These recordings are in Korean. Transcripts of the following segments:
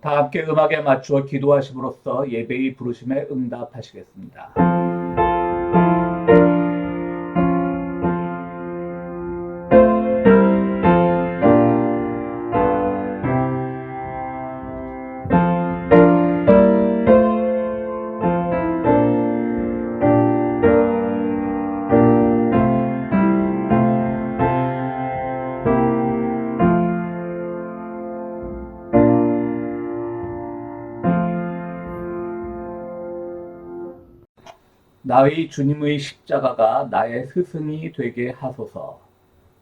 다 함께 음악에 맞추어 기도하심으로써 예배의 부르심에 응답하시겠습니다. 나의 주님의 십자가가 나의 스승이 되게 하소서.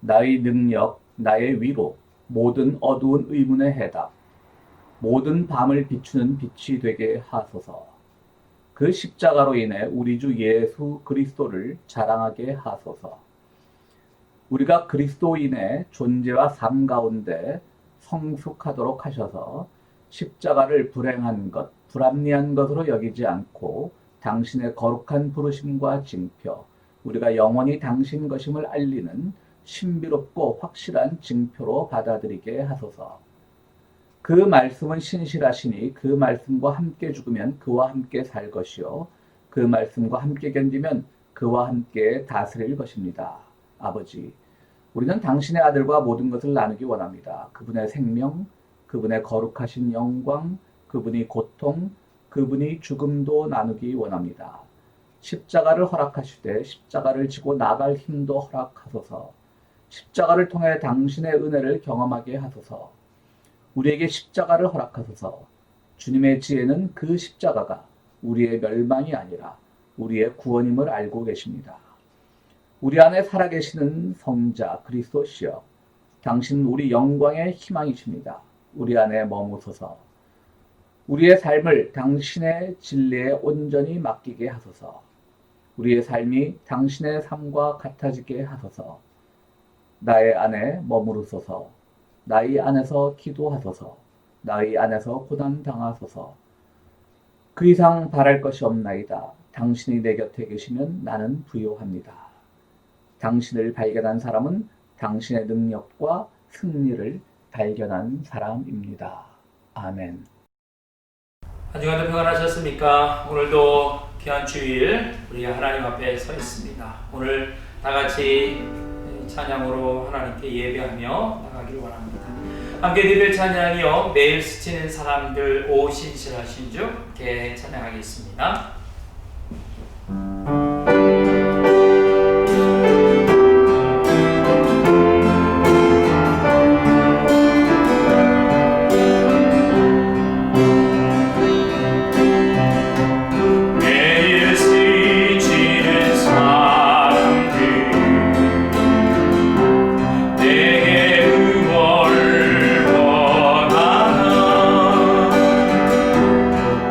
나의 능력, 나의 위로, 모든 어두운 의문의 해답, 모든 밤을 비추는 빛이 되게 하소서. 그 십자가로 인해 우리 주 예수 그리스도를 자랑하게 하소서. 우리가 그리스도인의 존재와 삶 가운데 성숙하도록 하셔서 십자가를 불행한 것, 불합리한 것으로 여기지 않고 당신의 거룩한 부르심과 징표, 우리가 영원히 당신 것임을 알리는 신비롭고 확실한 징표로 받아들이게 하소서. 그 말씀은 신실하시니 그 말씀과 함께 죽으면 그와 함께 살 것이요 그 말씀과 함께 견디면 그와 함께 다스릴 것입니다. 아버지, 우리는 당신의 아들과 모든 것을 나누기 원합니다. 그분의 생명, 그분의 거룩하신 영광, 그분이 고통, 그분이 죽음도 나누기 원합니다. 십자가를 허락하시되 십자가를 지고 나갈 힘도 허락하소서. 십자가를 통해 당신의 은혜를 경험하게 하소서. 우리에게 십자가를 허락하소서. 주님의 지혜는 그 십자가가 우리의 멸망이 아니라 우리의 구원임을 알고 계십니다. 우리 안에 살아계시는 성자 그리스도시여, 당신은 우리 영광의 희망이십니다. 우리 안에 머무소서. 우리의 삶을 당신의 진리에 온전히 맡기게 하소서. 우리의 삶이 당신의 삶과 같아지게 하소서. 나의 안에 머무르소서. 나의 안에서 기도하소서. 나의 안에서 고난 당하소서. 그 이상 바랄 것이 없나이다. 당신이 내 곁에 계시면 나는 부요합니다. 당신을 발견한 사람은 당신의 능력과 승리를 발견한 사람입니다. 아멘. 한 주간도 평안하셨습니까? 오늘도 귀한 주일 우리 하나님 앞에 서 있습니다. 오늘 다 같이 찬양으로 하나님께 예배하며 나가기를 원합니다. 함께 드릴 찬양이요, 매일 스치는 사람들 오 신실하신 주, 이렇게 찬양하겠습니다.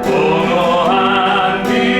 공허한 빛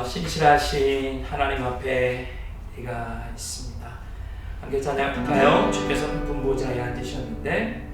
신실하신 하나님 앞에 내가 있습니다. 함께 찬양할까요? 주께서는 분보자에 앉으셨는데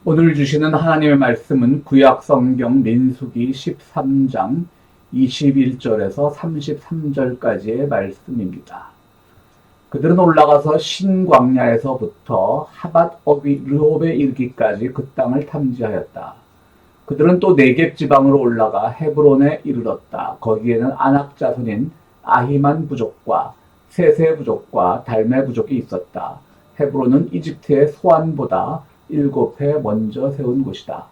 오늘 주시는 하나님의 말씀은 구약 성경 민수기 13장 21절에서 33절까지의 말씀입니다. 그들은 올라가서 신광야에서부터 하밧 어비 르홉에 이르기까지 그 땅을 탐지하였다. 그들은 또 네겝 지방으로 올라가 헤브론에 이르렀다. 거기에는 아낙 자손인 아히만 부족과 세세 부족과 달메 부족이 있었다. 헤브론은 이집트의 소안보다 7배 먼저 세운 곳이다.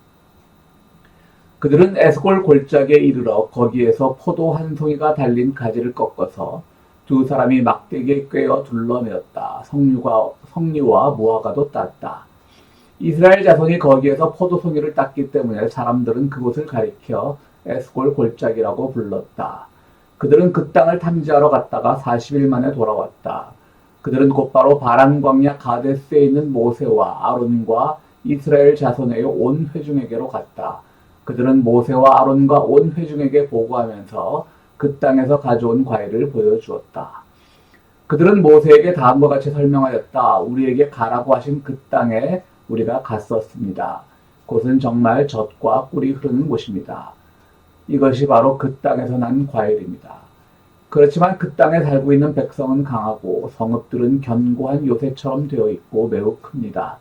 그들은 에스골 골짜기에 이르러 거기에서 포도 한 송이가 달린 가지를 꺾어서 두 사람이 막대기에 꿰어 둘러매었다. 석류와 무화과도 땄다. 이스라엘 자손이 거기에서 포도송이를 땄기 때문에 사람들은 그곳을 가리켜 에스골 골짜기라고 불렀다. 그들은 그 땅을 탐지하러 갔다가 40일 만에 돌아왔다. 그들은 곧바로 바란 광야 가데스에 있는 모세와 아론과 이스라엘 자손의 온 회중에게로 갔다. 그들은 모세와 아론과 온 회중에게 보고하면서 그 땅에서 가져온 과일을 보여주었다. 그들은 모세에게 다음과 같이 설명하였다. 우리에게 가라고 하신 그 땅에 우리가 갔었습니다. 그곳은 정말 젖과 꿀이 흐르는 곳입니다. 이것이 바로 그 땅에서 난 과일입니다. 그렇지만 그 땅에 살고 있는 백성은 강하고 성읍들은 견고한 요새처럼 되어 있고 매우 큽니다.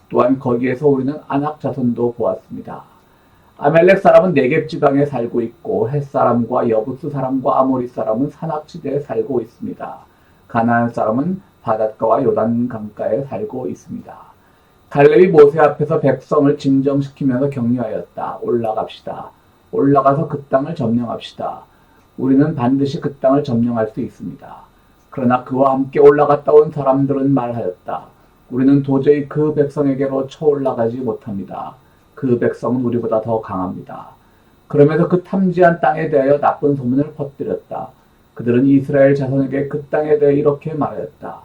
또한 거기에서 우리는 아낙 자손도 보았습니다. 아멜렉 사람은 네겝 지방에 살고 있고 헷 사람과 여부스 사람과 아모리 사람은 산악지대에 살고 있습니다. 가나안 사람은 바닷가와 요단 강가에 살고 있습니다. 갈렙이 모세 앞에서 백성을 진정시키면서 격려하였다. 올라갑시다. 올라가서 그 땅을 점령합시다. 우리는 반드시 그 땅을 점령할 수 있습니다. 그러나 그와 함께 올라갔다 온 사람들은 말하였다. 우리는 도저히 그 백성에게로 쳐올라가지 못합니다. 그 백성은 우리보다 더 강합니다. 그러면서 그 탐지한 땅에 대하여 나쁜 소문을 퍼뜨렸다. 그들은 이스라엘 자손에게 그 땅에 대해 이렇게 말하였다.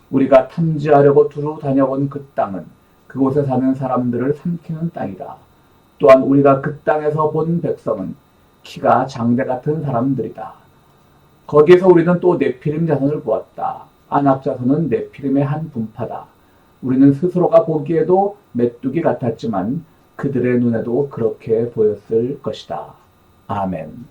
우리가 탐지하려고 두루 다녀온 그 땅은 그곳에 사는 사람들을 삼키는 땅이다. 또한 우리가 그 땅에서 본 백성은 키가 장대 같은 사람들이다. 거기에서 우리는 또 네피림 자손을 보았다. 아낙 자손은 네피림의 한 분파다. 우리는 스스로가 보기에도 메뚜기 같았지만 그들의 눈에도 그렇게 보였을 것이다. 아멘.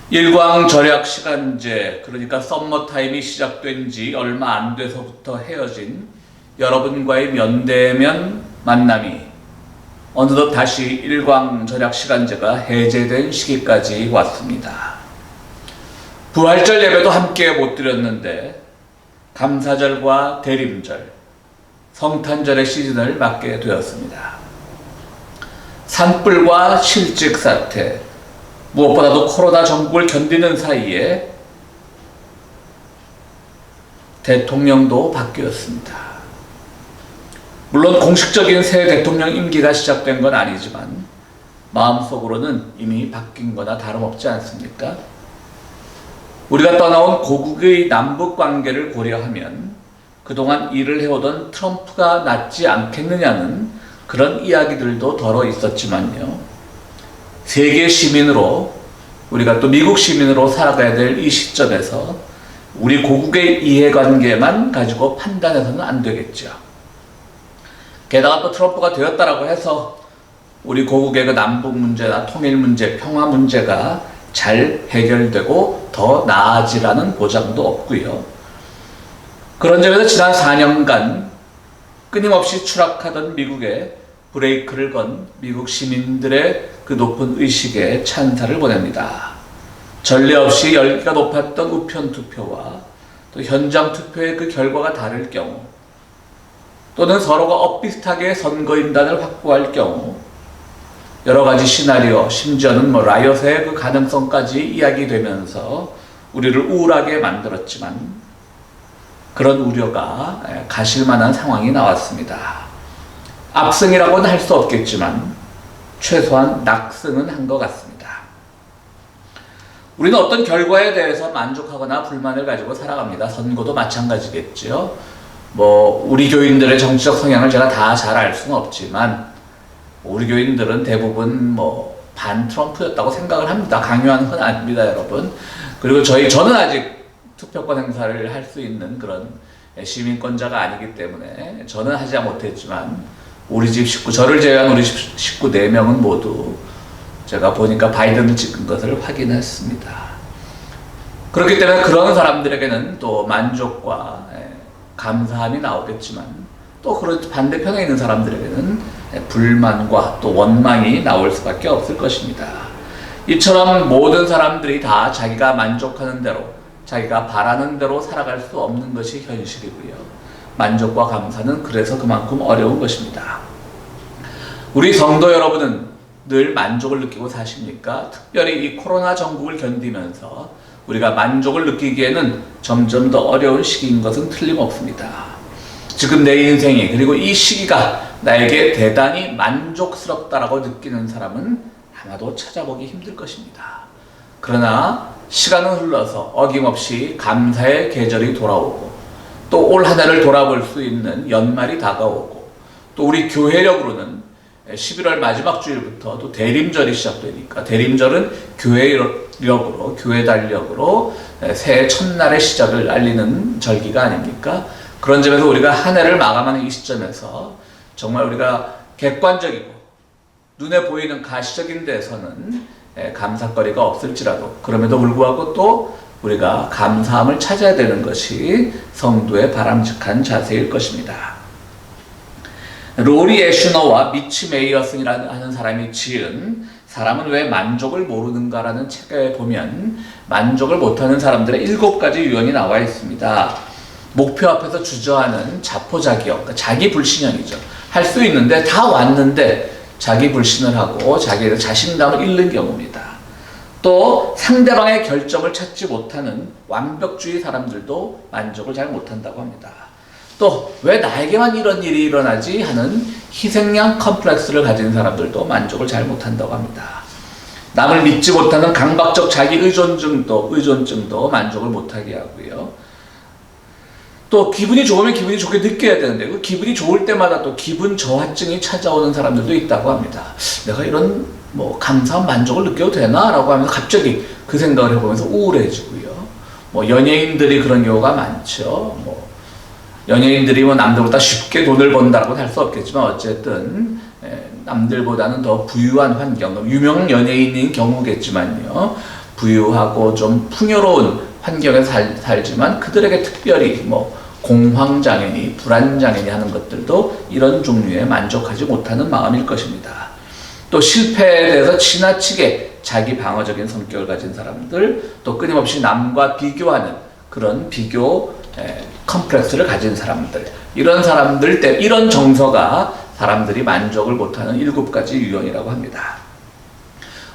일광 절약 시간제, 그러니까 썸머타임이 시작된 지 얼마 안 돼서부터 헤어진 여러분과의 면대면 만남이 어느덧 다시 일광 절약 시간제가 해제된 시기까지 왔습니다. 부활절 예배도 함께 못 드렸는데 감사절과 대림절, 성탄절의 시즌을 맞게 되었습니다. 산불과 실직 사태, 무엇보다도 코로나 전국을 견디는 사이에 대통령도 바뀌었습니다. 물론 공식적인 새 대통령 임기가 시작된 건 아니지만 마음속으로는 이미 바뀐 거나 다름없지 않습니까? 우리가 떠나온 고국의 남북 관계를 고려하면 그동안 일을 해오던 트럼프가 낫지 않겠느냐는 그런 이야기들도 덜어 있었지만요. 세계 시민으로 우리가 또 미국 시민으로 살아가야 될 이 시점에서 우리 고국의 이해관계만 가지고 판단해서는 안 되겠죠. 게다가 또 트럼프가 되었다라고 해서 우리 고국의 그 남북 문제나 통일 문제, 평화 문제가 잘 해결되고 더 나아지라는 보장도 없고요. 그런 점에서 지난 4년간 끊임없이 추락하던 미국에 브레이크를 건 미국 시민들의 그 높은 의식에 찬사를 보냅니다. 전례 없이 열기가 높았던 우편 투표와 또 현장 투표의 그 결과가 다를 경우 또는 서로가 엇비슷하게 선거인단을 확보할 경우 여러 가지 시나리오, 심지어는 라이엇의 그 가능성까지 이야기되면서 우리를 우울하게 만들었지만 그런 우려가 가실만한 상황이 나왔습니다. 압승이라고는 할 수 없겠지만 최소한 낙승은 한 것 같습니다. 우리는 어떤 결과에 대해서 만족하거나 불만을 가지고 살아갑니다. 선거도 마찬가지겠죠. 우리 교인들의 정치적 성향을 제가 다 잘 알 수는 없지만 우리 교인들은 대부분 반 트럼프였다고 생각을 합니다. 강요하는 건 아닙니다, 여러분. 그리고 저는 아직 투표권 행사를 할 수 있는 그런 시민권자가 아니기 때문에 저는 하지 못했지만 우리 집 식구, 저를 제외한 우리 집 식구 4명은 모두 제가 보니까 바이든을 찍은 것을 확인했습니다. 그렇기 때문에 그런 사람들에게는 또 만족과 감사함이 나오겠지만 또 그런 반대편에 있는 사람들에게는 불만과 또 원망이 나올 수밖에 없을 것입니다. 이처럼 모든 사람들이 다 자기가 만족하는 대로 자기가 바라는 대로 살아갈 수 없는 것이 현실이고요. 만족과 감사는 그래서 그만큼 어려운 것입니다. 우리 성도 여러분은 늘 만족을 느끼고 사십니까? 특별히 이 코로나 전국을 견디면서 우리가 만족을 느끼기에는 점점 더 어려운 시기인 것은 틀림없습니다. 지금 내 인생이 그리고 이 시기가 나에게 대단히 만족스럽다라고 느끼는 사람은 아마도 찾아보기 힘들 것입니다. 그러나 시간은 흘러서 어김없이 감사의 계절이 돌아오고 또 올 한 해를 돌아볼 수 있는 연말이 다가오고 또 우리 교회력으로는 11월 마지막 주일부터 또 대림절이 시작되니까 대림절은 교회력으로 교회 달력으로 새해 첫날의 시작을 알리는 절기가 아닙니까? 그런 점에서 우리가 한 해를 마감하는 이 시점에서 정말 우리가 객관적이고 눈에 보이는 가시적인 데서는 감사거리가 없을지라도 그럼에도 불구하고 또 우리가 감사함을 찾아야 되는 것이 성도의 바람직한 자세일 것입니다. 로리 애슈너와 미치 메이어슨이라는 하는 사람이 지은 사람은 왜 만족을 모르는가라는 책에 보면 만족을 못하는 사람들의 7가지 유형이 나와 있습니다. 목표 앞에서 주저하는 자포자기형, 그러니까 자기 불신형이죠. 할 수 있는데 다 왔는데 자기 불신을 하고 자기의 자신감을 잃는 경우입니다. 또 상대방의 결점을 찾지 못하는 완벽주의 사람들도 만족을 잘 못한다고 합니다. 또 왜 나에게만 이런 일이 일어나지 하는 희생양 컴플렉스를 가진 사람들도 만족을 잘 못한다고 합니다. 남을 믿지 못하는 강박적 자기 의존증도 만족을 못하게 하고요. 또 기분이 좋으면 기분이 좋게 느껴야 되는데 그 기분이 좋을 때마다 또 기분 저하증이 찾아오는 사람들도 있다고 합니다. 내가 이런 감사한 만족을 느껴도 되나? 라고 하면서 갑자기 그 생각을 해보면서 우울해지고요. 연예인들이 그런 경우가 많죠. 연예인들이 남들보다 쉽게 돈을 번다라고는 할 수 없겠지만 어쨌든 남들보다는 더 부유한 환경, 유명 연예인인 경우겠지만요. 부유하고 좀 풍요로운 환경에서 살지만 그들에게 특별히 공황장애니, 불안장애니 하는 것들도 이런 종류에 만족하지 못하는 마음일 것입니다. 또 실패에 대해서 지나치게 자기 방어적인 성격을 가진 사람들, 또 끊임없이 남과 비교하는 그런 비교 컴플렉스를 가진 사람들, 이런 사람들 때 이런 정서가 사람들이 만족을 못하는 7가지 유형이라고 합니다.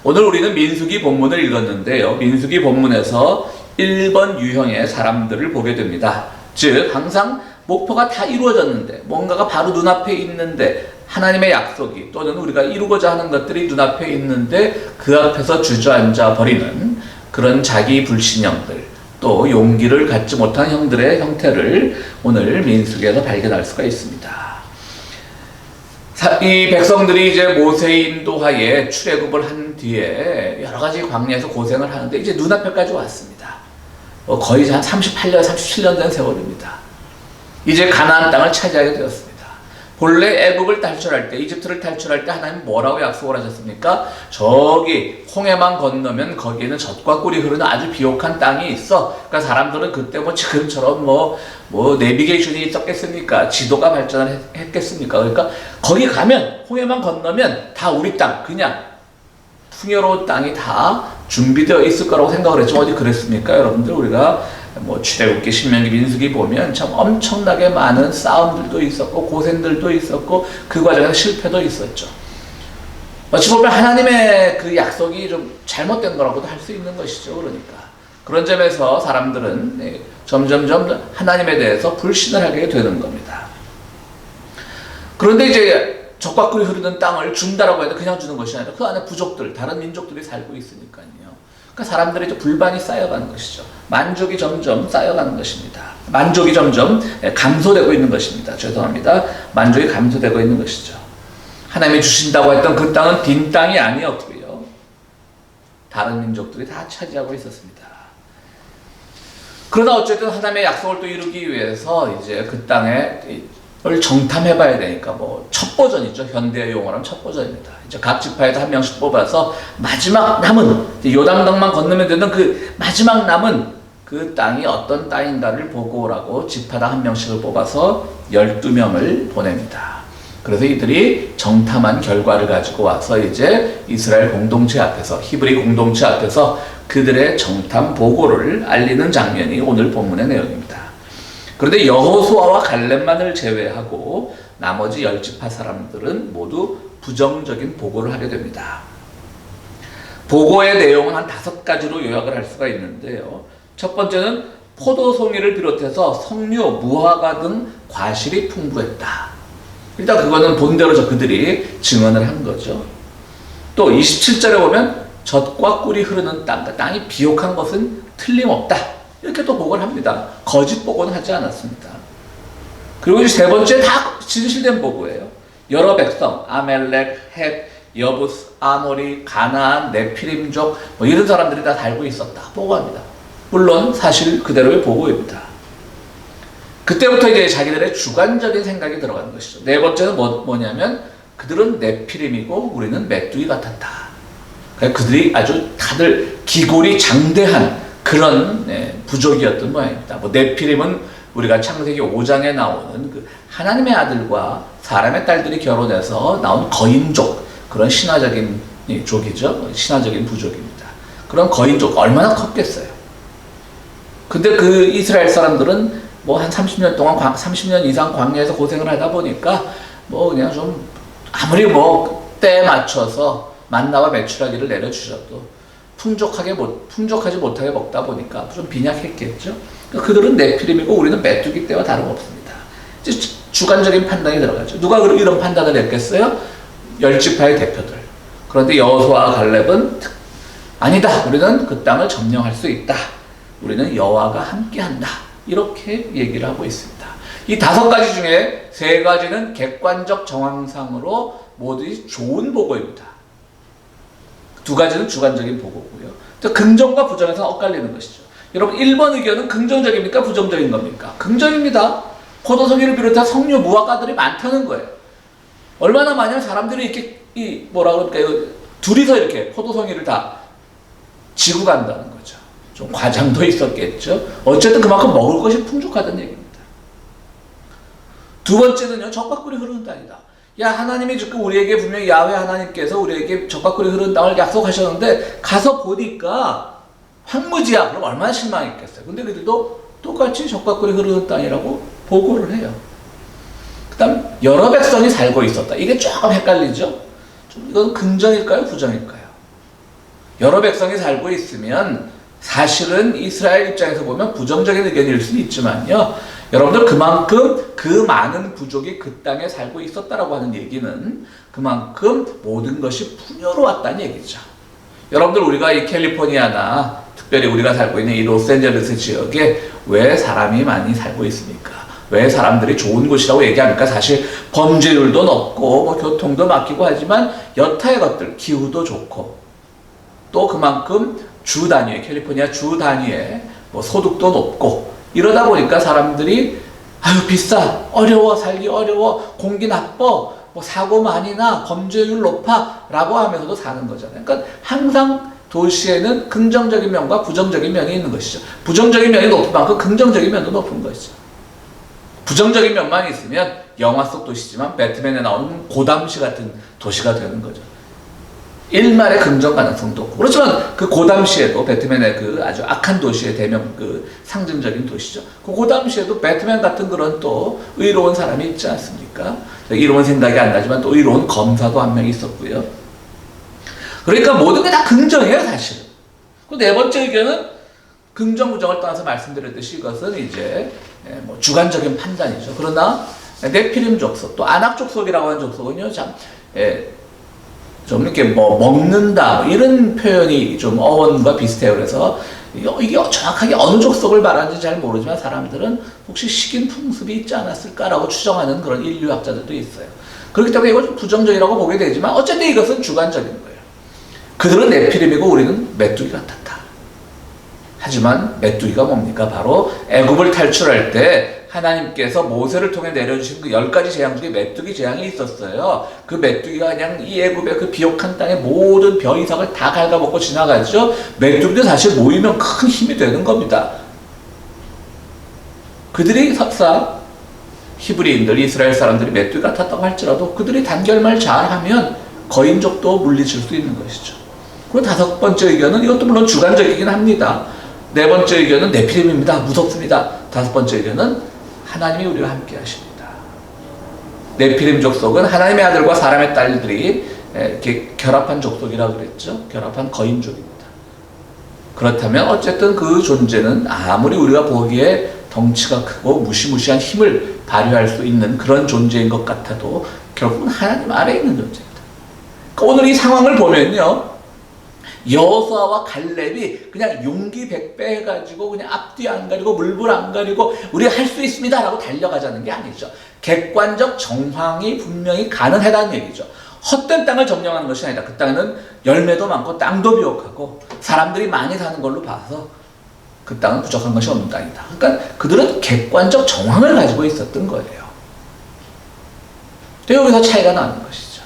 오늘 우리는 민수기 본문을 읽었는데요. 민수기 본문에서 1번 유형의 사람들을 보게 됩니다. 즉 항상 목표가 다 이루어졌는데, 뭔가가 바로 눈앞에 있는데, 하나님의 약속이 또는 우리가 이루고자 하는 것들이 눈앞에 있는데 그 앞에서 주저앉아 버리는 그런 자기 불신형들, 또 용기를 갖지 못한 형들의 형태를 오늘 민수기에서 발견할 수가 있습니다. 이 백성들이 이제 모세의 인도하에 출애굽을 한 뒤에 여러 가지 광야에서 고생을 하는데 이제 눈앞에까지 왔습니다. 거의 한 38년, 37년 된 세월입니다. 이제 가나안 땅을 차지하게 되었습니다. 본래 애굽을 탈출할 때, 이집트를 탈출할 때 하나님 뭐라고 약속을 하셨습니까? 저기 홍해만 건너면 거기에는 젖과 꿀이 흐르는 아주 비옥한 땅이 있어. 그러니까 사람들은 그때 뭐 지금처럼 뭐 내비게이션이 있었겠습니까? 지도가 발전을 했겠습니까? 그러니까 거기 가면, 홍해만 건너면 다 우리 땅, 그냥 풍요로운 땅이 다 준비되어 있을 거라고 생각을 했죠. 어디 그랬습니까? 여러분들, 우리가 출애굽기, 신명기, 민수기 보면 참 엄청나게 많은 싸움들도 있었고 고생들도 있었고 그 과정에서 실패도 있었죠. 어찌 보면 하나님의 그 약속이 좀 잘못된 거라고도 할 수 있는 것이죠. 그러니까 그런 점에서 사람들은 점점점 하나님에 대해서 불신을 하게 되는 겁니다. 그런데 이제 젖과 꿀이 흐르는 땅을 준다라고 해도 그냥 주는 것이 아니라 그 안에 부족들, 다른 민족들이 살고 있으니까요. 그러니까 사람들의 이제 불만이 쌓여가는 것이죠. 만족이 점점 쌓여가는 것입니다. 만족이 점점 감소되고 있는 것입니다. 죄송합니다. 만족이 감소되고 있는 것이죠. 하나님이 주신다고 했던 그 땅은 빈 땅이 아니었고요. 다른 민족들이 다 차지하고 있었습니다. 그러나 어쨌든 하나님의 약속을 또 이루기 위해서 이제 그 땅을 정탐해봐야 되니까 첫 버전이죠. 현대의 용어로는 첫 버전입니다. 이제 각 지파에서 한 명씩 뽑아서 마지막 남은 요단강만 건너면 되는 그 마지막 남은 그 땅이 어떤 땅인가를 보고 오라고 지파당 한 명씩을 뽑아서 12명을 보냅니다. 그래서 이들이 정탐한 결과를 가지고 와서 이제 이스라엘 공동체 앞에서, 히브리 공동체 앞에서 그들의 정탐 보고를 알리는 장면이 오늘 본문의 내용입니다. 그런데 여호수아와 갈렙만을 제외하고 나머지 10지파 사람들은 모두 부정적인 보고를 하게 됩니다. 보고의 내용은 한 5가지로 요약을 할 수가 있는데요. 첫 번째는 포도송이를 비롯해서 석류, 무화과 등 과실이 풍부했다. 일단 그거는 본대로 그들이 증언을 한 거죠. 또 27절에 보면 젖과 꿀이 흐르는 땅이 비옥한 것은 틀림없다. 이렇게 또 보고를 합니다. 거짓 보고는 하지 않았습니다. 그리고 이제 3번째 다 진실된 보고예요. 여러 백성, 아멜렉, 헷, 여부스, 아모리, 가나안, 네피림족 이런 사람들이 다 살고 있었다. 보고합니다. 물론 사실 그대로의 보고입니다. 그때부터 이제 자기들의 주관적인 생각이 들어가는 것이죠. 4번째는 뭐냐면 그들은 네피림이고 우리는 메뚜기 같았다. 그러니까 그들이 아주 다들 기골이 장대한 그런 부족이었던 모양입니다. 네피림은 우리가 창세기 5장에 나오는 그 하나님의 아들과 사람의 딸들이 결혼해서 나온 거인족, 그런 신화적인 족이죠. 신화적인 부족입니다. 그런 거인족 얼마나 컸겠어요. 근데 그 이스라엘 사람들은 한 30년 동안 30년 이상 광야에서 고생을 하다 보니까 그냥 좀 아무리 때에 맞춰서 만나와 메추라기를 내려주셔도 풍족하지 못하게 먹다 보니까 좀 빈약했겠죠. 그들은 네피림이고 우리는 메뚜기 떼와 다름없습니다. 이제 주관적인 판단이 들어가죠. 누가 이런 판단을 했겠어요? 10지파의 대표들. 그런데 여호수아와 갈렙은 아니다. 우리는 그 땅을 점령할 수 있다. 우리는 여호와가 함께한다. 이렇게 얘기를 하고 있습니다. 이 5가지 중에 3가지는 객관적 정황상으로 모두 좋은 보고입니다. 2가지는 주관적인 보고고요. 또 긍정과 부정에서 엇갈리는 것이죠. 여러분 1번 의견은 긍정적입니까? 부정적인 겁니까? 긍정입니다. 포도송이를 비롯한 석류, 무화과들이 많다는 거예요. 얼마나 많은 사람들이 이렇게 둘이서 이렇게 포도송이를 다 지고 간다는 거죠. 좀 과장도 있었겠죠. 어쨌든 그만큼 먹을 것이 풍족하다는 얘기입니다. 2번째는요, 젖과 꿀이 흐르는 땅이다. 야, 하나님이 지금 우리에게 분명히 야훼 하나님께서 우리에게 젖과 꿀이 흐르는 땅을 약속하셨는데 가서 보니까 황무지야. 그럼 얼마나 실망했겠어요. 근데 그들도 똑같이 젖과 꿀이 흐르는 땅이라고 보고를 해요. 그 다음 여러 백성이 살고 있었다. 이게 조금 헷갈리죠? 이건 긍정일까요? 부정일까요? 여러 백성이 살고 있으면 사실은 이스라엘 입장에서 보면 부정적인 의견일 수는 있지만요. 여러분들 그만큼 그 많은 부족이 그 땅에 살고 있었다라고 하는 얘기는 그만큼 모든 것이 풍요로웠다는 얘기죠. 여러분들 우리가 이 캘리포니아나 특별히 우리가 살고 있는 이 로스앤젤레스 지역에 왜 사람이 많이 살고 있습니까? 왜 사람들이 좋은 곳이라고 얘기합니까? 사실 범죄율도 높고 뭐 교통도 막히고 하지만 여타의 것들 기후도 좋고 또 그만큼 주 단위의 캘리포니아 주 단위의 뭐 소득도 높고 이러다 보니까 사람들이 아유 비싸 어려워 살기 어려워 공기 나빠 뭐 사고 많이 나 범죄율 높아 라고 하면서도 사는 거잖아요. 그러니까 항상 도시에는 긍정적인 면과 부정적인 면이 있는 것이죠. 부정적인 면이 높은 만큼 긍정적인 면도 높은 것이죠. 부정적인 면만 있으면 영화 속 도시지만 배트맨에 나오는 고담시 같은 도시가 되는 거죠. 일말의 긍정 가능성도 없고. 그렇지만 그 고담시에도 배트맨의 그 아주 악한 도시의 대명 그 상징적인 도시죠. 그 고담시에도 배트맨 같은 그런 또 의로운 사람이 있지 않습니까? 이로운 생각이 안 나지만 또 의로운 검사도 한 명 있었고요. 그러니까 모든 게 다 긍정이에요, 사실은. 그 네 번째 의견은 긍정, 부정을 떠나서 말씀드렸듯이 이것은 이제 뭐 주관적인 판단이죠. 그러나 네피림 족속, 또 아낙 족속이라고 하는 족속은요, 좀 이렇게 뭐 먹는다, 뭐 이런 표현이 좀 어원과 비슷해요. 그래서 이게 정확하게 어느 족속을 말하는지 잘 모르지만 사람들은 혹시 식인 풍습이 있지 않았을까라고 추정하는 그런 인류학자들도 있어요. 그렇기 때문에 이걸 좀 부정적이라고 보게 되지만 어쨌든 이것은 주관적인 거예요. 그들은 네피림이고 우리는 메뚜기 같았다. 하지만 메뚜기가 뭡니까? 바로 애굽을 탈출할 때 하나님께서 모세를 통해 내려주신 그 10가지 재앙 중에 메뚜기 재앙이 있었어요. 그 메뚜기가 그냥 이 애굽의 그 비옥한 땅의 모든 벼 이삭을 다 갉아먹고 지나가죠. 메뚜기도 사실 모이면 큰 힘이 되는 겁니다. 그들이 설사 히브리인들, 이스라엘 사람들이 메뚜기 같았다고 할지라도 그들이 단결말 잘하면 거인족도 물리칠 수 있는 것이죠. 그리고 다섯 번째 의견은 이것도 물론 주관적이긴 합니다. 네 번째 의견은 네피림입니다. 무섭습니다. 다섯 번째 의견은 하나님이 우리와 함께 하십니다. 네피림 족속은 하나님의 아들과 사람의 딸들이 이렇게 결합한 족속이라고 그랬죠. 결합한 거인족입니다. 그렇다면 어쨌든 그 존재는 아무리 우리가 보기에 덩치가 크고 무시무시한 힘을 발휘할 수 있는 그런 존재인 것 같아도 결국은 하나님 아래에 있는 존재입니다. 그러니까 오늘 이 상황을 보면요. 여호수아와 갈렙이 그냥 용기 백배 해가지고 그냥 앞뒤 안 가리고 물불 안 가리고 우리 할 수 있습니다 라고 달려가자는 게 아니죠. 객관적 정황이 분명히 가능하다는 얘기죠. 헛된 땅을 점령하는 것이 아니다. 그 땅에는 열매도 많고 땅도 비옥하고 사람들이 많이 사는 걸로 봐서 그 땅은 부족한 것이 없는 땅이다. 그러니까 그들은 객관적 정황을 가지고 있었던 거예요. 여기서 차이가 나는 것이죠.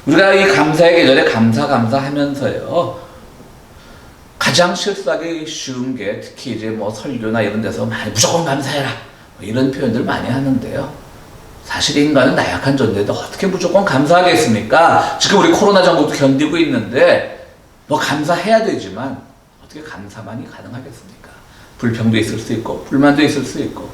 우리가 이 감사의 계절에 감사 하면서요. 가장 실수하기 쉬운 게 특히 이제 뭐 설교나 이런 데서 많이 무조건 감사해라 뭐 이런 표현들 많이 하는데요. 사실 인간은 나약한 존재인데 어떻게 무조건 감사하겠습니까? 지금 우리 코로나 정부도 견디고 있는데 뭐 감사해야 되지만 어떻게 감사만이 가능하겠습니까? 불평도 있을 수 있고 불만도 있을 수 있고.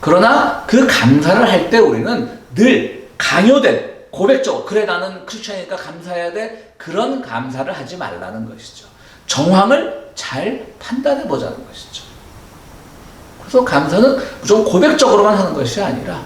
그러나 그 감사를 할 때 우리는 늘 강요된 고백적으로 그래 나는 크리스천이니까 감사해야 돼 그런 감사를 하지 말라는 것이죠. 정황을 잘 판단해 보자는 것이죠. 그래서 감사는 무조건 고백적으로만 하는 것이 아니라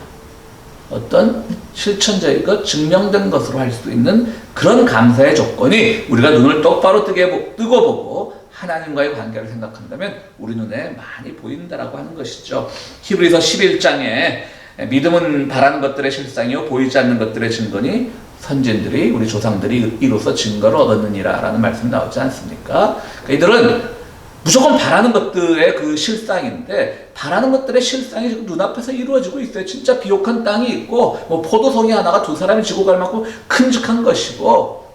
어떤 실천적인 것, 증명된 것으로 할 수 있는 그런 감사의 조건이 우리가 눈을 똑바로 뜨고 보고 하나님과의 관계를 생각한다면 우리 눈에 많이 보인다라고 하는 것이죠. 히브리서 11장에 믿음은 바라는 것들의 실상이요 보이지 않는 것들의 증거니 선진들이 우리 조상들이 이로써 증거를 얻었느니라 라는 말씀이 나오지 않습니까? 그러니까 이들은 무조건 바라는 것들의 그 실상인데 바라는 것들의 실상이 지금 눈앞에서 이루어지고 있어요. 진짜 비옥한 땅이 있고 뭐 포도송이 하나가 두 사람이 지고 갈 만큼 큼직한 것이고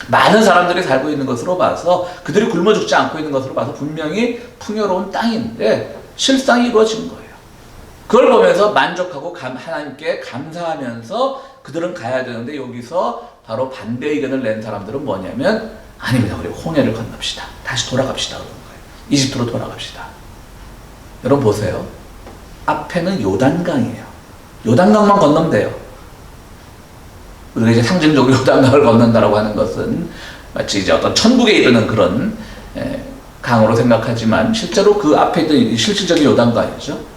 많은 사람들이 살고 있는 것으로 봐서 그들이 굶어 죽지 않고 있는 것으로 봐서 분명히 풍요로운 땅인데 실상이 이루어진 거예요. 그걸 보면서 만족하고 하나님께 감사하면서 그들은 가야 되는데, 여기서 바로 반대 의견을 낸 사람들은 뭐냐면, 아닙니다. 우리 홍해를 건넙시다. 다시 돌아갑시다. 그러는 거예요. 이집트로 돌아갑시다. 여러분 보세요. 앞에는 요단강이에요. 요단강만 건너면 돼요. 우리가 이제 상징적으로 요단강을 건넌다라고 하는 것은 마치 이제 어떤 천국에 이르는 그런 강으로 생각하지만, 실제로 그 앞에 있던 실질적인 요단강이죠.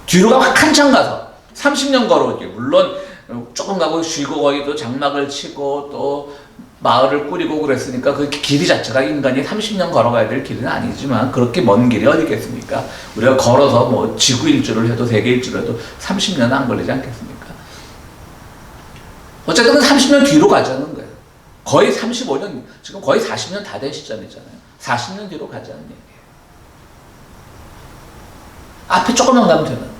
뒤로 가면 한참 가서 30년 걸어오죠. 물론 조금 가고 쉬고 거기 또 장막을 치고 또 마을을 꾸리고 그랬으니까 그 길 자체가 인간이 30년 걸어가야 될 길은 아니지만, 그렇게 먼 길이 어디 있겠습니까? 우리가 걸어서 뭐 지구 일주를 해도 세계 일주를 해도 30년 안 걸리지 않겠습니까? 어쨌든 30년 뒤로 가자는 거예요. 거의 35년, 지금 거의 40년 다 된 시점이잖아요. 40년 뒤로 가자는 얘기예요. 앞에 조금만 가면 되는데.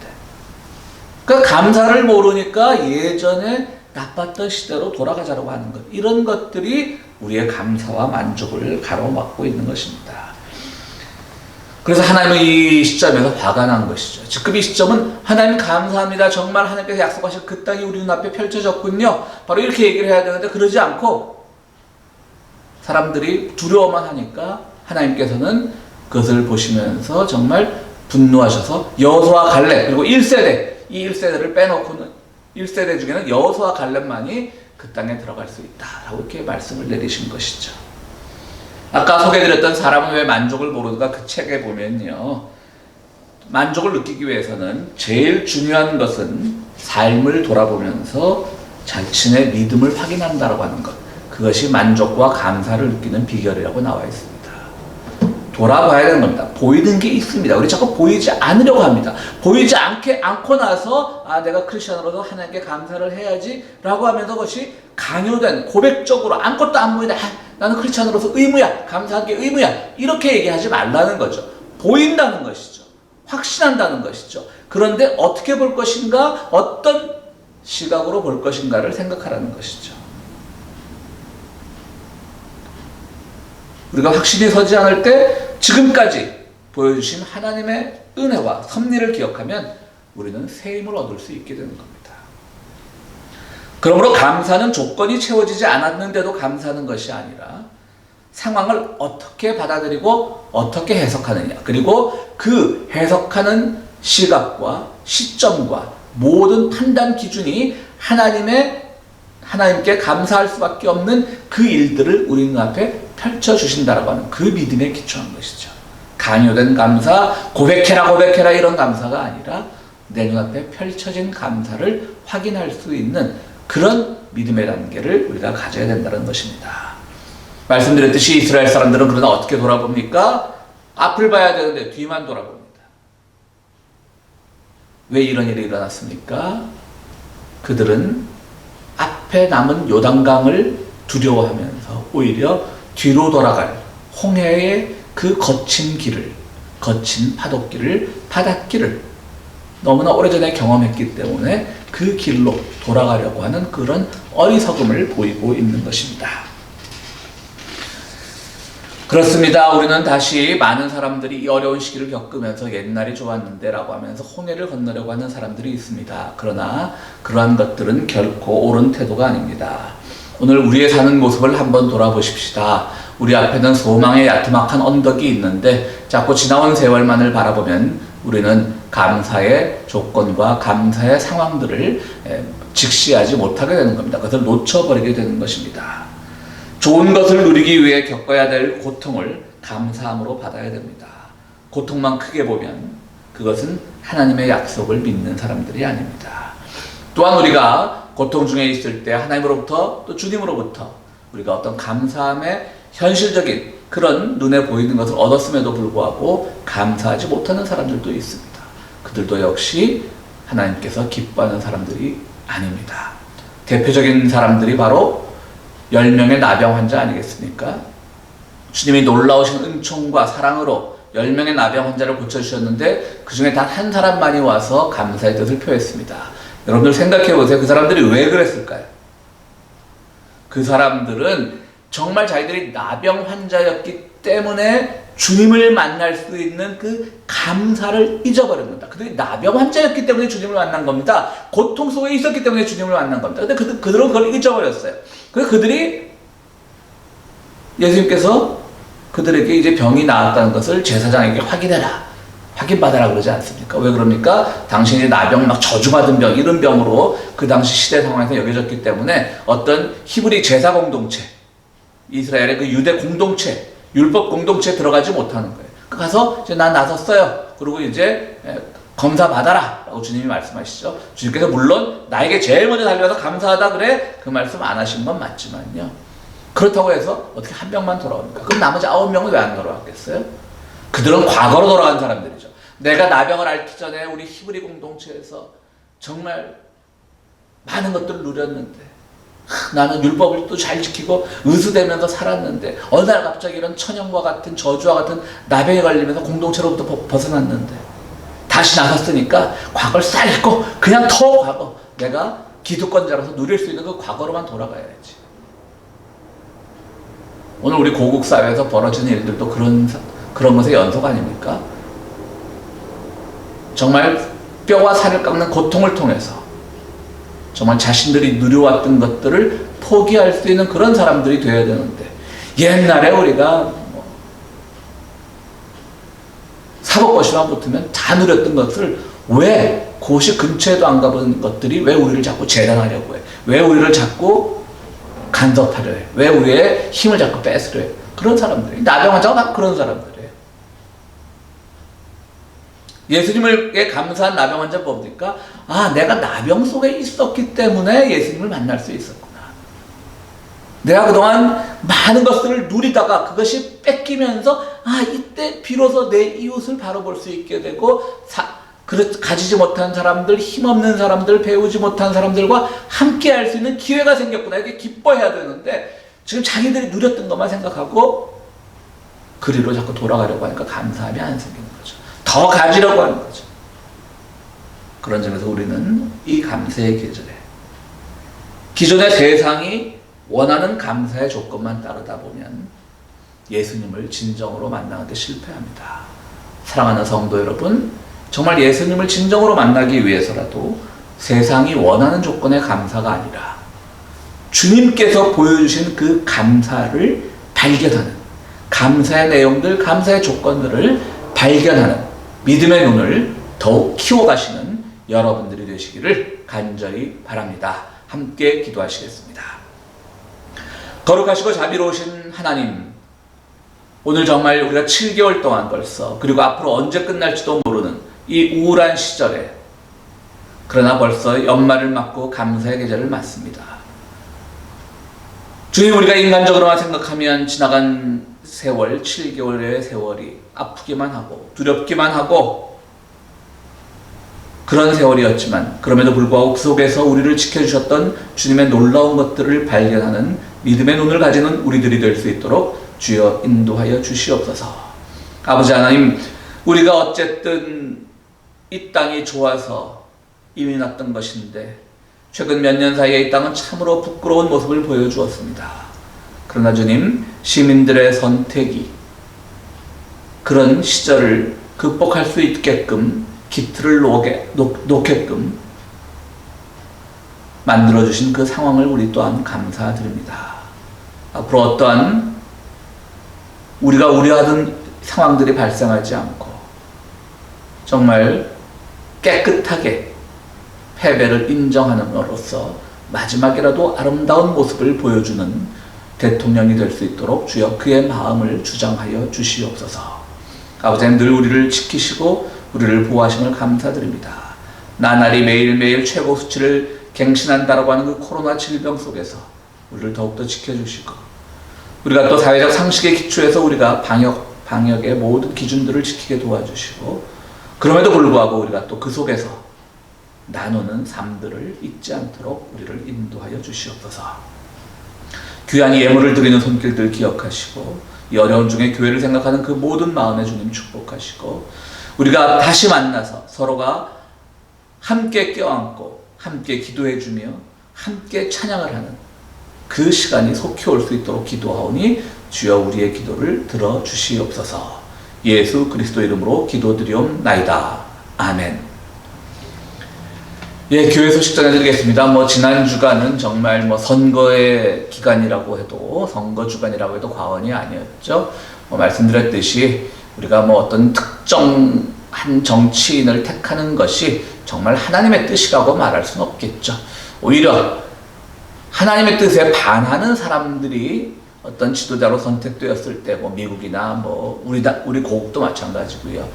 그러니까 감사를 모르니까 예전에 나빴던 시대로 돌아가자라고 하는 것. 이런 것들이 우리의 감사와 만족을 가로막고 있는 것입니다. 그래서 하나님은 이 시점에서 화가 난 것이죠. 지금 이 시점은 하나님 감사합니다. 정말 하나님께서 약속하신 그 땅이 우리 눈앞에 펼쳐졌군요. 바로 이렇게 얘기를 해야 되는데, 그러지 않고 사람들이 두려워만 하니까 하나님께서는 그것을 보시면서 정말 분노하셔서 여호수아 갈렙, 그리고 1세대, 이 1세대를 빼놓고는 1세대 중에는 여호수아 갈렙만이 그 땅에 들어갈 수 있다라고 이렇게 말씀을 내리신 것이죠. 아까 소개해드렸던 사람은 왜 만족을 모르는가, 그 책에 보면요, 만족을 느끼기 위해서는 제일 중요한 것은 삶을 돌아보면서 자신의 믿음을 확인한다라고 하는 것, 그것이 만족과 감사를 느끼는 비결이라고 나와 있습니다. 돌아봐야 되는 겁니다. 보이는 게 있습니다. 우리 자꾸 보이지 않으려고 합니다. 보이지 않고 나서 내가 크리스천으로서 하나님께 감사를 해야지 라고 하면서 그것이 강요된, 고백적으로 아무것도 안 보이다, 나는 크리스천으로서 의무야, 감사하는 게 의무야, 이렇게 얘기하지 말라는 거죠. 보인다는 것이죠. 확신한다는 것이죠. 그런데 어떻게 볼 것인가, 어떤 시각으로 볼 것인가를 생각하라는 것이죠. 우리가 확신이 서지 않을 때 지금까지 보여주신 하나님의 은혜와 섭리를 기억하면 우리는 새 힘을 얻을 수 있게 되는 겁니다. 그러므로 감사는 조건이 채워지지 않았는데도 감사하는 것이 아니라 상황을 어떻게 받아들이고 어떻게 해석하느냐, 그리고 그 해석하는 시각과 시점과 모든 판단 기준이 하나님께 감사할 수밖에 없는 그 일들을 우리 눈앞에 펼쳐주신다라고 하는 그 믿음에 기초한 것이죠. 강요된 감사, 고백해라 이런 감사가 아니라 내 눈앞에 펼쳐진 감사를 확인할 수 있는 그런 믿음의 단계를 우리가 가져야 된다는 것입니다. 말씀드렸듯이 이스라엘 사람들은 그러나 어떻게 돌아봅니까? 앞을 봐야 되는데 뒤만 돌아봅니다. 왜 이런 일이 일어났습니까? 그들은 앞에 남은 요단강을 두려워하면서 오히려 뒤로 돌아갈 홍해의 그 거친 길을, 거친 파도길을, 바닷길을 너무나 오래전에 경험했기 때문에 그 길로 돌아가려고 하는 그런 어리석음을 보이고 있는 것입니다. 그렇습니다. 우리는 다시 많은 사람들이 이 어려운 시기를 겪으면서 옛날이 좋았는데 라고 하면서 홍해를 건너려고 하는 사람들이 있습니다. 그러나 그러한 것들은 결코 옳은 태도가 아닙니다. 오늘 우리의 사는 모습을 한번 돌아보십시다. 우리 앞에는 소망의 야트막한 언덕이 있는데 자꾸 지나온 세월만을 바라보면 우리는 감사의 조건과 감사의 상황들을 직시하지 못하게 되는 겁니다. 그것을 놓쳐버리게 되는 것입니다. 좋은 것을 누리기 위해 겪어야 될 고통을 감사함으로 받아야 됩니다. 고통만 크게 보면 그것은 하나님의 약속을 믿는 사람들이 아닙니다. 또한 우리가 고통 중에 있을 때 하나님으로부터 또 주님으로부터 우리가 어떤 감사함의 현실적인 그런 눈에 보이는 것을 얻었음에도 불구하고 감사하지 못하는 사람들도 있습니다. 그들도 역시 하나님께서 기뻐하는 사람들이 아닙니다. 대표적인 사람들이 바로 10명의 나병 환자 아니겠습니까? 주님이 놀라우신 은총과 사랑으로 10명의 나병 환자를 고쳐주셨는데 그 중에 단 한 사람만이 와서 감사의 뜻을 표했습니다. 여러분들 생각해 보세요. 그 사람들이 왜 그랬을까요? 그 사람들은 정말 자기들이 나병 환자였기 때문에 주님을 만날 수 있는 그 감사를 잊어버린 겁니다. 그들이 나병 환자였기 때문에 주님을 만난 겁니다. 고통 속에 있었기 때문에 주님을 만난 겁니다. 근데 그들은 그걸 잊어버렸어요. 그래서 그들이 예수님께서 그들에게 이제 병이 나았다는 것을 제사장에게 확인받아라 그러지 않습니까? 왜 그럽니까? 당신이 나병, 막 저주받은 병, 이런 병으로 그 당시 시대 상황에서 여겨졌기 때문에 어떤 히브리 제사 공동체, 이스라엘의 그 유대 공동체, 율법 공동체에 들어가지 못하는 거예요. 가서 이제 난 나섰어요. 그리고 이제 검사 받아라 라고 주님이 말씀하시죠. 주님께서 물론 나에게 제일 먼저 달려와서 감사하다 그래, 그 말씀 안 하신 건 맞지만요. 그렇다고 해서 어떻게 한 명만 돌아옵니까? 그럼 나머지 9명은 왜 안 돌아왔겠어요? 그들은 과거로 돌아간 사람들이죠. 내가 나병을 앓기 전에 우리 히브리 공동체에서 정말 많은 것들을 누렸는데, 나는 율법을 또 잘 지키고 의수되면서 살았는데 어느 날 갑자기 이런 천연과 같은 저주와 같은 나병에 걸리면서 공동체로부터 벗어났는데 다시 나섰으니까 과거를 싹 잊고 그냥 더 과거, 내가 기득권자로서 누릴 수 있는 그 과거로만 돌아가야지. 오늘 우리 고국 사회에서 벌어지는 일들도 그런 것의 연속 아닙니까? 정말 뼈와 살을 깎는 고통을 통해서 정말 자신들이 누려왔던 것들을 포기할 수 있는 그런 사람들이 되어야 되는데, 옛날에 우리가 사법고시만 붙으면 다 누렸던 것을 왜 고시 근처에도 안 가본 것들이 왜 우리를 자꾸 재단하려고 해? 왜 우리를 자꾸 간섭하려 해? 왜 우리의 힘을 자꾸 뺏으려 해? 그런 사람들이, 나병 환자가 막 그런 사람들이에요. 예수님에게 감사한 나병 환자 뭡니까? 아, 내가 나병 속에 있었기 때문에 예수님을 만날 수 있었구나. 내가 그동안 많은 것들을 누리다가 그것이 뺏기면서 이때 비로소 내 이웃을 바라볼 수 있게 되고, 가지지 못한 사람들, 힘없는 사람들, 배우지 못한 사람들과 함께 할 수 있는 기회가 생겼구나. 이렇게 기뻐해야 되는데 지금 자기들이 누렸던 것만 생각하고 그리로 자꾸 돌아가려고 하니까 감사함이 안 생기는 거죠. 더 가지려고 하는 거죠. 그런 점에서 우리는 이 감사의 계절에 기존의 세상이 원하는 감사의 조건만 따르다 보면 예수님을 진정으로 만나는 데 실패합니다. 사랑하는 성도 여러분, 정말 예수님을 진정으로 만나기 위해서라도 세상이 원하는 조건의 감사가 아니라 주님께서 보여주신 그 감사를 발견하는, 감사의 내용들, 감사의 조건들을 발견하는 믿음의 눈을 더욱 키워가시는 여러분들이 되시기를 간절히 바랍니다. 함께 기도하시겠습니다. 거룩하시고 자비로우신 하나님, 오늘 정말 우리가 7개월 동안 벌써, 그리고 앞으로 언제 끝날지도 모르는 이 우울한 시절에, 그러나 벌써 연말을 맞고 감사의 계절을 맞습니다. 주님, 우리가 인간적으로만 생각하면 지나간 세월, 7개월의 세월이 아프기만 하고 두렵기만 하고 그런 세월이었지만, 그럼에도 불구하고 그 속에서 우리를 지켜주셨던 주님의 놀라운 것들을 발견하는 믿음의 눈을 가지는 우리들이 될 수 있도록 주여 인도하여 주시옵소서. 아버지 하나님, 우리가 어쨌든 이 땅이 좋아서 이민 왔던 것인데 최근 몇 년 사이에 이 땅은 참으로 부끄러운 모습을 보여주었습니다. 그러나 주님, 시민들의 선택이 그런 시절을 극복할 수 있게끔 기틀을 놓게끔 만들어주신 그 상황을 우리 또한 감사드립니다. 앞으로 어떠한 우리가 우려하던 상황들이 발생하지 않고 정말 깨끗하게 패배를 인정하는으로써 마지막이라도 아름다운 모습을 보여주는 대통령이 될 수 있도록 주여 그의 마음을 주장하여 주시옵소서. 아버지는 늘 우리를 지키시고 우리를 보호하심을 감사드립니다. 나날이 매일매일 최고 수치를 갱신한다라고 하는 그 코로나 질병 속에서 우리를 더욱더 지켜주시고, 우리가 또 사회적 상식에 기초해서 우리가 방역의 모든 기준들을 지키게 도와주시고, 그럼에도 불구하고 우리가 또 그 속에서 나누는 삶들을 잊지 않도록 우리를 인도하여 주시옵소서. 귀한 예물을 드리는 손길들 기억하시고, 이 어려운 중에 교회를 생각하는 그 모든 마음에 주님 축복하시고, 우리가 다시 만나서 서로가 함께 껴안고 함께 기도해주며 함께 찬양을 하는 그 시간이 속히 올 수 있도록 기도하오니 주여 우리의 기도를 들어주시옵소서. 예수 그리스도 이름으로 기도드리옵나이다. 아멘. 예, 교회 소식 전해드리겠습니다. 지난 주간은 정말 선거의 기간이라고 해도, 선거 주간이라고 해도 과언이 아니었죠. 말씀드렸듯이 우리가 어떤 특정한 정치인을 택하는 것이 정말 하나님의 뜻이라고 말할 수는 없겠죠. 오히려 하나님의 뜻에 반하는 사람들이 어떤 지도자로 선택되었을 때, 미국이나 우리 고국도 마찬가지고요.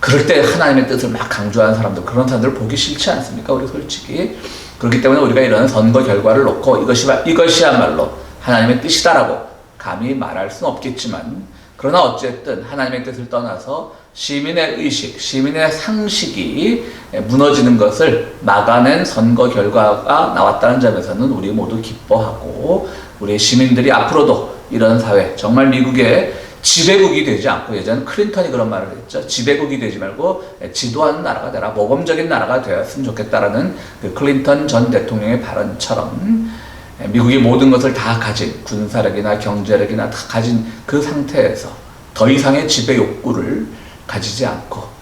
그럴 때 하나님의 뜻을 막 강조하는 사람들, 그런 사람들 보기 싫지 않습니까? 우리 솔직히. 그렇기 때문에 우리가 이런 선거 결과를 놓고 이것이야말로 하나님의 뜻이다라고 감히 말할 수는 없겠지만, 그러나 어쨌든 하나님의 뜻을 떠나서 시민의 의식, 시민의 상식이 무너지는 것을 막아낸 선거 결과가 나왔다는 점에서는 우리 모두 기뻐하고, 우리 시민들이 앞으로도 이런 사회, 정말 미국의 지배국이 되지 않고, 예전 클린턴이 그런 말을 했죠. 지배국이 되지 말고 지도하는 나라가 되라, 모범적인 나라가 되었으면 좋겠다라는 그 클린턴 전 대통령의 발언처럼 미국이 모든 것을 다 가진, 군사력이나 경제력이나 다 가진 그 상태에서 더 이상의 지배 욕구를 가지지 않고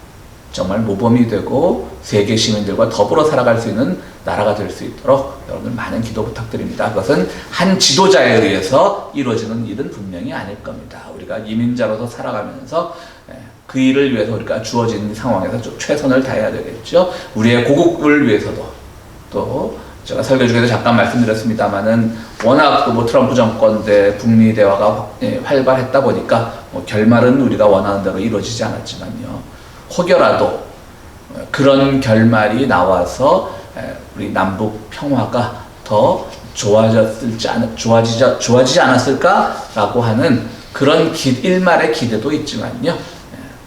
정말 모범이 되고 세계 시민들과 더불어 살아갈 수 있는 나라가 될 수 있도록 여러분들 많은 기도 부탁드립니다. 그것은 한 지도자에 의해서 이루어지는 일은 분명히 아닐 겁니다. 우리가 이민자로서 살아가면서 그 일을 위해서 우리가 주어진 상황에서 좀 최선을 다해야 되겠죠. 우리의 고국을 위해서도, 또 제가 설교 중에도 잠깐 말씀드렸습니다만은 워낙 트럼프 정권 때 북미 대화가 활발했다 보니까 결말은 우리가 원하는 대로 이루어지지 않았지만요. 혹여라도 그런 결말이 나와서 우리 남북 평화가 더 좋아지지 않았을까라고 하는 그런 일말의 기대도 있지만요.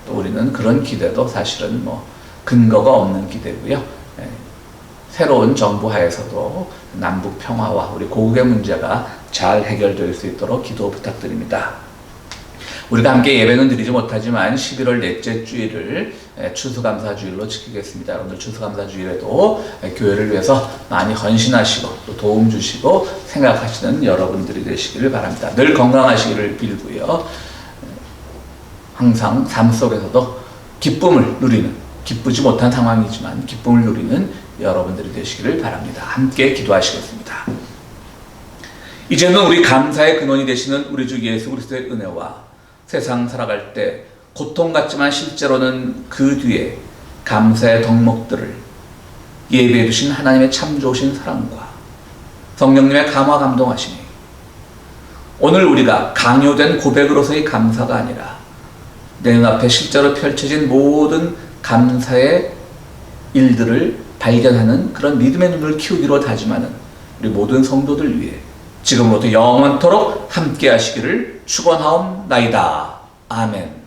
또 우리는 그런 기대도 사실은 근거가 없는 기대고요. 새로운 정부 하에서도 남북 평화와 우리 고국의 문제가 잘 해결될 수 있도록 기도 부탁드립니다. 우리가 함께 예배는 드리지 못하지만 11월 넷째 주일을 추수감사주일로 지키겠습니다. 여러분들 추수감사주일에도 교회를 위해서 많이 헌신하시고 또 도움 주시고 생각하시는 여러분들이 되시기를 바랍니다. 늘 건강하시기를 빌고요. 항상 삶 속에서도 기쁨을 누리는, 기쁘지 못한 상황이지만 기쁨을 누리는 여러분들이 되시기를 바랍니다. 함께 기도하시겠습니다. 이제는 우리 감사의 근원이 되시는 우리 주 예수 그리스도의 은혜와 세상 살아갈 때 고통 같지만 실제로는 그 뒤에 감사의 덕목들을 예배해 주신 하나님의 참 좋으신 사랑과 성령님의 감화 감동하시니 오늘 우리가 강요된 고백으로서의 감사가 아니라 내 눈앞에 실제로 펼쳐진 모든 감사의 일들을 발견하는 그런 믿음의 눈을 키우기로 다짐하는 우리 모든 성도들 위해 지금부터 영원토록 함께 하시기를 축원하옵나이다. 아멘.